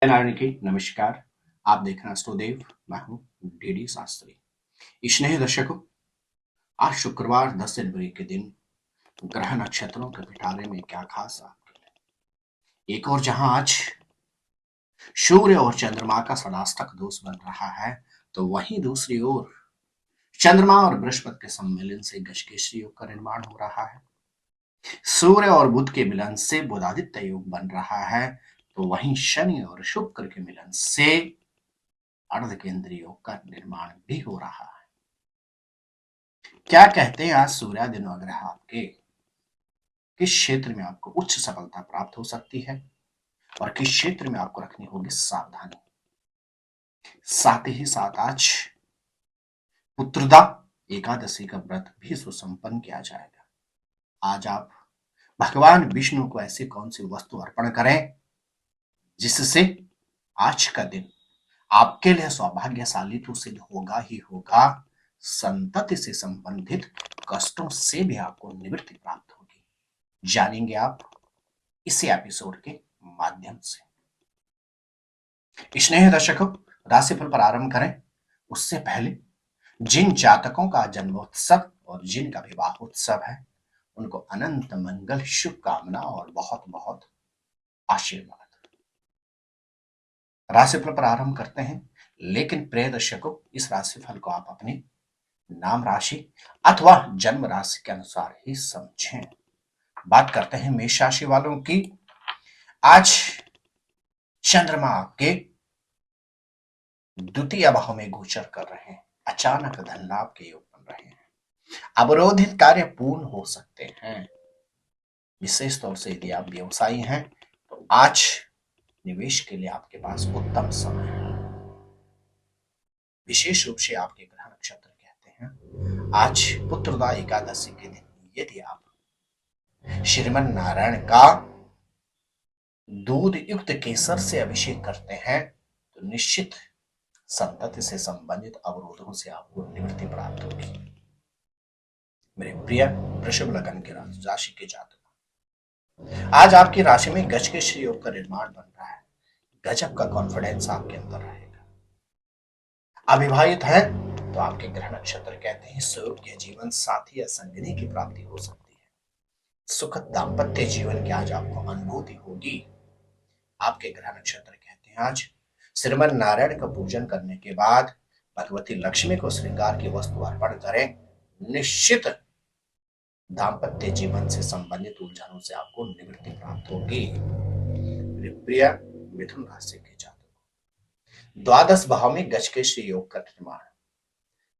नारायण की नमस्कार। आप देख रहे हैं अस्ट्रोदेव। मैं हूं डीडी शास्त्री। स्नेह दर्शकों, आज शुक्रवार 10 जनवरी के दिन ग्रह नक्षत्रों के पिटारे में क्या खास आपके लिए। एक और जहां आज सूर्य और चंद्रमा का षडाष्टक दोष बन रहा है, तो वहीं दूसरी ओर चंद्रमा और बृहस्पति के सम्मेलन से गजकेसरी योग का निर्माण हो रहा है। सूर्य और बुध के मिलन से बुधादित्य योग बन रहा है, तो वहीं शनि और शुक्र के मिलन से अर्ध केंद्रीय योग का निर्माण भी हो रहा है। क्या कहते हैं आज सूर्यादि नवग्रह आपके किस क्षेत्र में आपको उच्च सफलता प्राप्त हो सकती है और किस क्षेत्र में आपको रखनी होगी सावधानी। साथ ही साथ आज पुत्रदा एकादशी का व्रत भी सुसंपन्न किया जाएगा। आज आप भगवान विष्णु को ऐसी कौन सी वस्तु अर्पण करें जिससे आज का दिन आपके लिए सौभाग्यशाली तो सिद्ध होगा ही होगा, संतति से संबंधित कष्टों से भी आपको निवृत्ति प्राप्त होगी। जानेंगे आप इसी एपिसोड के माध्यम से। स्नेह दर्शकों, राशिफल पर आरंभ करें उससे पहले जिन जातकों का जन्मोत्सव और जिनका विवाहोत्सव है, उनको अनंत मंगल, शुभकामना और बहुत बहुत आशीर्वाद। राशिफल पर आरंभ करते हैं, लेकिन प्रिय दर्शकों, इस राशिफल को आप अपने नाम राशि अथवा जन्म राशि के अनुसार ही समझें। बात करते हैं मेष राशि वालों की। आज चंद्रमा आपके द्वितीय भाव में गोचर कर रहे हैं। अचानक धन लाभ के योग बन रहे हैं। अवरोधित कार्य पूर्ण हो सकते हैं। विशेष तौर से यदि आप व्यवसायी हैं तो आज निवेश के लिए आपके पास उत्तम समय है। विशेष रूप से आपके ग्रह नक्षत्र कहते हैं आज पुत्रदा एकादशी के दिन यदि आप श्रीमन नारायण का दूध युक्त केसर से अभिषेक करते हैं तो निश्चित संतति से संबंधित अवरोधों से आपको निवृत्ति प्राप्त होगी। मेरे प्रिय वृषभ लग्न के राशि के जातक, आज आपकी राशि में गजकेसरी योग का निर्माण बन रहा है। गजब का कॉन्फिडेंस आपके अंदर रहेगा। अविवाहित है तो आपके ग्रह नक्षत्र कहते हैं सुयोग्य जीवन साथी या संगिनी की प्राप्ति हो सकती है। सुखद दाम्पत्य जीवन की आज आपको अनुभूति होगी। आपके ग्रह नक्षत्र कहते हैं आज श्रीमन नारायण का पूजन करने के बाद भगवती लक्ष्मी को श्रृंगार की वस्तु अर्पण करें। निश्चित दाम्पत्य जीवन से संबंधित उलझनों से आपको निवृत्ति प्राप्त होगी। प्रिय मिथुन राशि के जातकों, द्वादश भाव में गजकेसरी योग का निर्माण,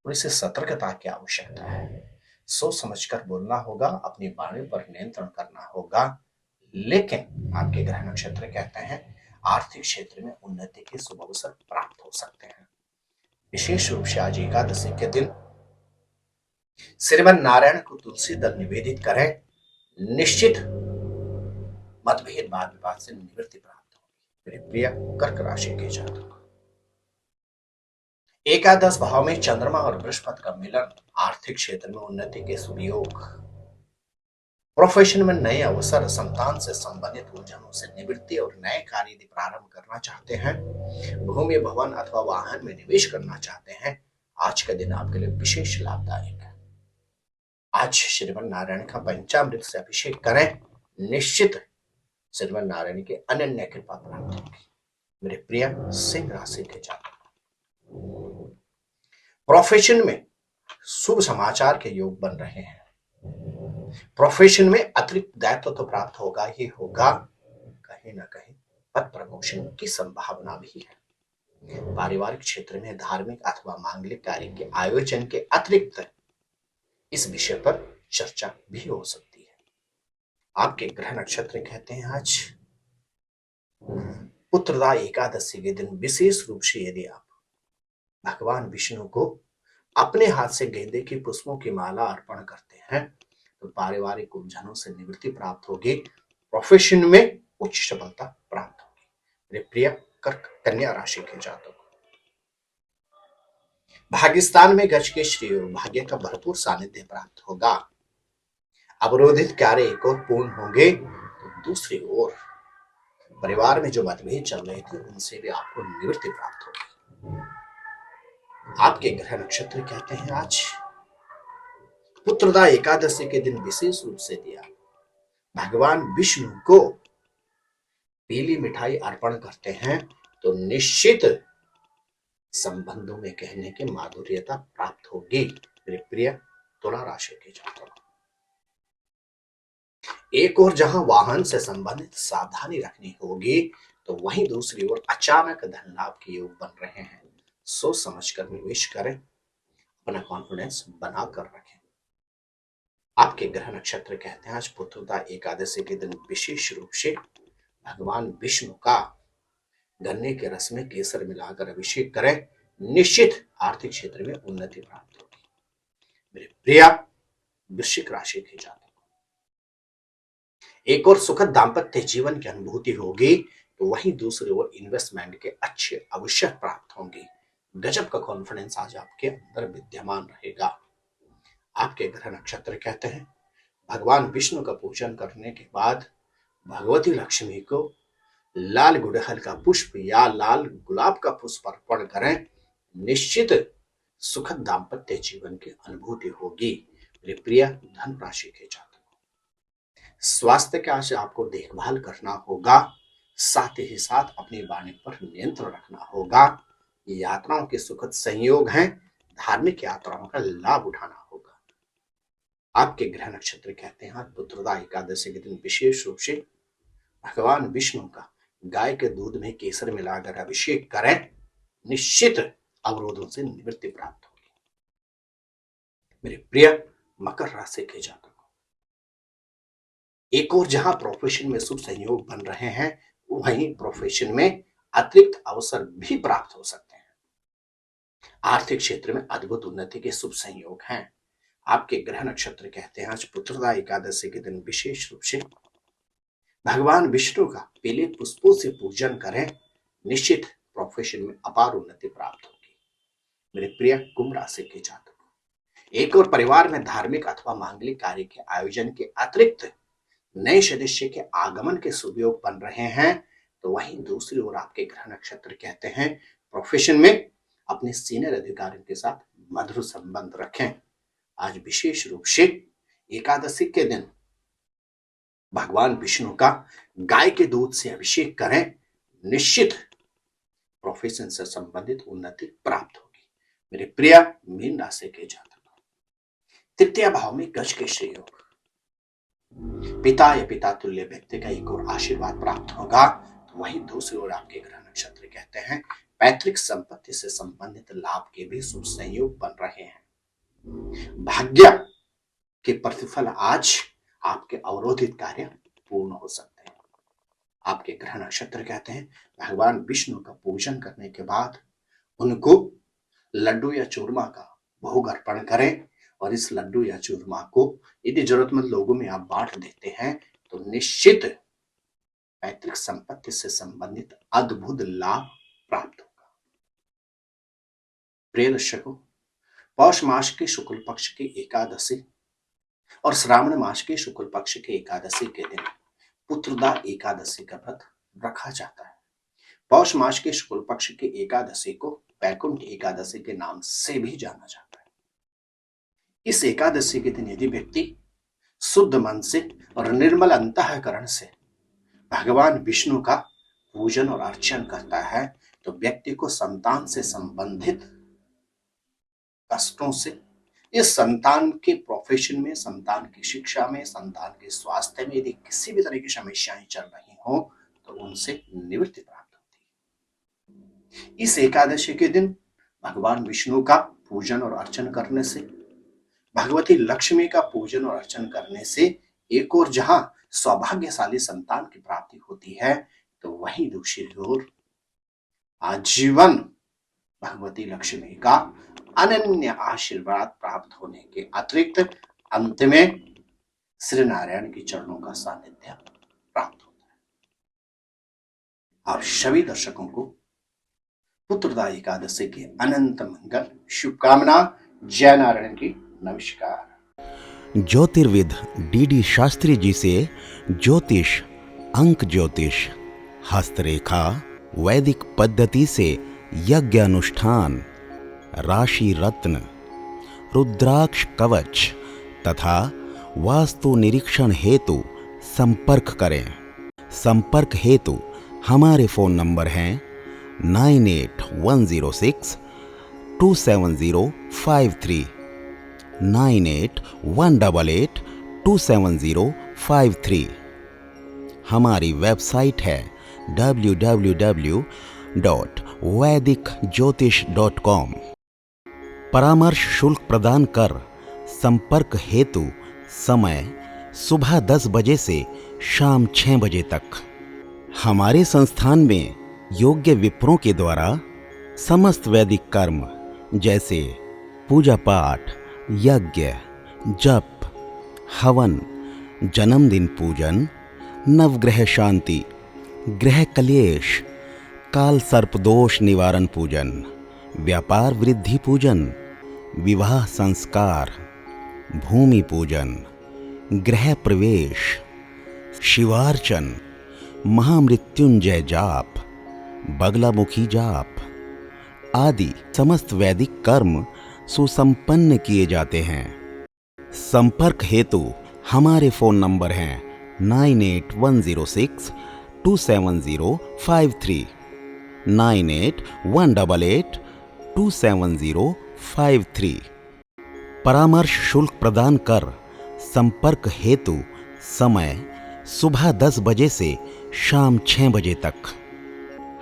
और इसे सतर्कता की आवश्यकता है। सोच समझकर बोलना होगा, अपनी वाणी पर नियंत्रण करना होगा। लेकिन आपके ग्रह नक्षत्र कहते हैं आर्थिक क्षेत्र में उन्नति के शुभ अवसर प्राप्त हो सकते हैं। विशेष रूप से आज एकादशी के दिन श्रीमन नारायण को तुलसी दल निवेदित करें। निश्चित मतभेद वाद विवाद से निवृत्ति प्राप्त होगी। मेरे प्रिय कर्क राशि के जातक, एकादश भाव में चंद्रमा और बृहस्पति का मिलन आर्थिक क्षेत्र में उन्नति के शुभ योग, प्रोफेशन में नए अवसर, संतान से संबंधित उलझनों से निवृत्ति और नए कार्य यदि प्रारंभ करना चाहते हैं, भूमि भवन अथवा वाहन में निवेश करना चाहते हैं, आज का दिन आपके लिए विशेष लाभदायक है। आज श्रीमन नारायण का पंचामृत से अभिषेक करें। निश्चित श्रीमन नारायण की अनन्य कृपा प्राप्त होगी। मेरे प्रिय सिंह राशि के जातक, प्रोफेशन में शुभ समाचार के योग बन रहे हैं। प्रोफेशन में अतिरिक्त दायित्व तो प्राप्त होगा ही होगा, कहीं ना कहीं पद प्रमोशन की संभावना भी है। पारिवारिक क्षेत्र में धार्मिक अथवा मांगलिक कार्य के आयोजन के अतिरिक्त इस विषय पर चर्चा भी हो सकती है। आपके ग्रह नक्षत्र कहते हैं आज पुत्रदा एकादशी के दिन विशेष रूप से यदि आप भगवान विष्णु को अपने हाथ से गेंदे के पुष्पों की माला अर्पण करते हैं तो पारिवारिक उलझनों से निवृत्ति प्राप्त होगी। प्रोफेशन में उच्च सफलता प्राप्त होगी। मेरे प्रिय कर्क कन्या राशि के जातक, भाग्यस्थान में गजकेसरी योग, भाग्य का भरपूर सानिध्य प्राप्त होगा। अवरोधित कार्य एक और पूर्ण होंगे तो दूसरी ओर परिवार में जो मतभेद चल रहे थे उनसे भी आपको निवृत्ति प्राप्त होगी। आपके ग्रह नक्षत्र कहते हैं आज पुत्रदा एकादशी के दिन विशेष रूप से दिया भगवान विष्णु को पीली मिठाई अर्पण करते हैं तो निश्चित संबंधों में कहने की माधुर्यता प्राप्त होगी। मेरे प्रिय तुला राशि के जातक, एक और जहां वाहन से संबंधित सावधानी रखनी होगी तो वहीं दूसरी ओर अचानक धन लाभ के योग बन रहे हैं। सोच समझकर निवेश करें, अपना कॉन्फिडेंस बनाकर रखें। आपके ग्रह नक्षत्र कहते हैं आज पुत्रदा एकादशी के दिन विशेष रूप से भगवान विष्णु का गन्ने के रस में केसर मिलाकर अभिषेक करें, निश्चित आर्थिक क्षेत्र में उन्नति प्राप्त होगी। मेरे प्रिय वृश्चिक राशि के जातक, एक और सुखद दाम्पत्य जीवन की अनुभूति होगी तो वहीं दूसरी ओर इन्वेस्टमेंट के अच्छे अवसर प्राप्त होंगे। गजब का कॉन्फिडेंस आज आपके अंदर विद्यमान रहेगा। आपके ग्रह नक्षत्र कहते हैं भगवान विष्णु का पूजन करने के बाद भगवती लक्ष्मी को लाल गुड़हल का पुष्प या लाल गुलाब का पुष्प अर्पण करें, निश्चित सुखद दाम्पत्य जीवन की अनुभूति होगी। मेरे प्रिय धन राशि के जातक, स्वास्थ्य का आज आपको देखभाल करना होगा, साथ ही साथ अपनी वाणी पर नियंत्रण रखना होगा। यात्राओं के सुखद संयोग हैं, धार्मिक यात्राओं का लाभ उठाना होगा। आपके ग्रह नक्षत्र कहते हैं पुत्रदा एकादशी के दिन विशेष रूप से भगवान विष्णु का गाय के दूध में केसर मिलाकर अभिषेक करें, निश्चित अवरोधों से निवृत्ति प्राप्त होगी। मेरे प्रिय मकर राशि के जातक, एक और जहां प्रोफेशन में शुभ संयोग बन रहे हैं वहीं प्रोफेशन में अतिरिक्त अवसर भी प्राप्त हो सकते हैं। आर्थिक क्षेत्र में अद्भुत उन्नति के शुभ संयोग हैं। आपके ग्रह नक्षत्र कहते हैं आज पुत्रदा एकादशी के दिन विशेष रूप से भगवान विष्णु का पीले पुष्पों से पूजन करें, निश्चित प्रोफेशन में अपार उन्नति प्राप्त होगी। मेरे प्रिय कुंभ राशि के जातक, एक और परिवार में धार्मिक अथवा मांगलिक कार्य के आयोजन के अतिरिक्त नए सदस्य के आगमन के शुभ योग बन रहे हैं तो वहीं दूसरी ओर आपके ग्रह नक्षत्र कहते हैं प्रोफेशन में अपने सीनियर अधिकारियों के साथ मधुर संबंध रखें। आज विशेष रूप से एकादशी के दिन भगवान विष्णु का गाय के दूध से अभिषेक करें, निश्चित प्रोफेशन से संबंधित उन्नति प्राप्त होगी। मेरे प्रिय मीन राशि के जातक, तृतीय भाव में गज के श्री योग, पिता या पिता तुल्य व्यक्ति का एक और आशीर्वाद प्राप्त होगा तो वहीं दूसरी ओर आपके ग्रह नक्षत्र कहते हैं पैतृक संपत्ति से संबंधित लाभ के भी शुभ संयोग बन रहे हैं। भाग्य के प्रतिफल आज आपके अवरोधित कार्य पूर्ण हो सकते हैं। आपके ग्रह नक्षत्र कहते हैं भगवान विष्णु का पूजन करने के बाद उनको लड्डू या चूरमा का भोग अर्पण करें और इस लड्डू या चूरमा को यदि जरूरतमंद लोगों में आप बांट देते हैं तो निश्चित पैतृक संपत्ति से संबंधित अद्भुत लाभ प्राप्त होगा। प्रिय दर्शकों, पौष मास के शुक्ल पक्ष की एकादशी और श्रावण मास के शुक्ल पक्ष के एकादशी के दिन पुत्रदा एकादशी का व्रत रखा जाता है। पौष मास के शुक्ल पक्ष की एकादशी को वैकुंठ एकादशी के नाम से भी जाना जाता है। इस एकादशी के दिन यदि व्यक्ति शुद्ध मन से और निर्मल अंतःकरण से भगवान विष्णु का पूजन और अर्चन करता है तो व्यक्ति को संतान से संबंधित कष्टों से, इस संतान के प्रोफेशन में, संतान की शिक्षा में, संतान के स्वास्थ्य में यदि किसी भी तरह की समस्याएं चल रही हो तो उनसे निवृत्ति प्राप्त होती है। इस एकादशी के दिन भगवान विष्णु का पूजन और अर्चन करने से, भगवती लक्ष्मी का पूजन और अर्चन करने से एक और जहां सौभाग्यशाली संतान की प्राप्ति होती है तो वहीं दूसरी ओर आजीवन भगवती लक्ष्मी का अनन्य आशीर्वाद प्राप्त होने के अतिरिक्त अंत में श्री नारायण के चरणों का सानिध्य प्राप्त होता है। आप सभी दर्शकों को पुत्रदा एकादशी के अनंत मंगल शुभकामना। जय नारायण की नमस्कार। ज्योतिर्विद डी शास्त्री जी से ज्योतिष, अंक ज्योतिष, हस्तरेखा, वैदिक पद्धति से यज्ञ अनुष्ठान, राशि रत्न, रुद्राक्ष कवच तथा वास्तु निरीक्षण हेतु संपर्क करें। संपर्क हेतु हमारे फ़ोन नंबर हैं 9810627053, 9818827053। हमारी वेबसाइट है www.vedicjyotish.com। परामर्श शुल्क प्रदान कर संपर्क हेतु समय सुबह 10 बजे से शाम 6 बजे तक। हमारे संस्थान में योग्य विप्रों के द्वारा समस्त वैदिक कर्म जैसे पूजा पाठ, यज्ञ, जप, हवन, जन्मदिन पूजन, नवग्रह शांति, ग्रह कलेश, काल सर्प दोष निवारण पूजन, व्यापार वृद्धि पूजन, विवाह संस्कार, भूमि पूजन, गृह प्रवेश, शिवार्चन, महामृत्युंजय जाप, बगलामुखी जाप आदि समस्त वैदिक कर्म सुसंपन्न किए जाते हैं। संपर्क हेतु हमारे फ़ोन नंबर हैं 9810627053, 9818827053। परामर्श शुल्क प्रदान कर संपर्क हेतु समय सुबह 10 बजे से शाम 6 बजे तक।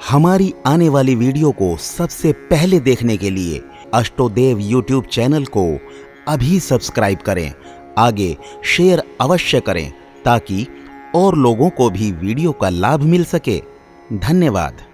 हमारी आने वाली वीडियो को सबसे पहले देखने के लिए अष्टोदेव यूट्यूब चैनल को अभी सब्सक्राइब करें। आगे शेयर अवश्य करें ताकि और लोगों को भी वीडियो का लाभ मिल सके। धन्यवाद।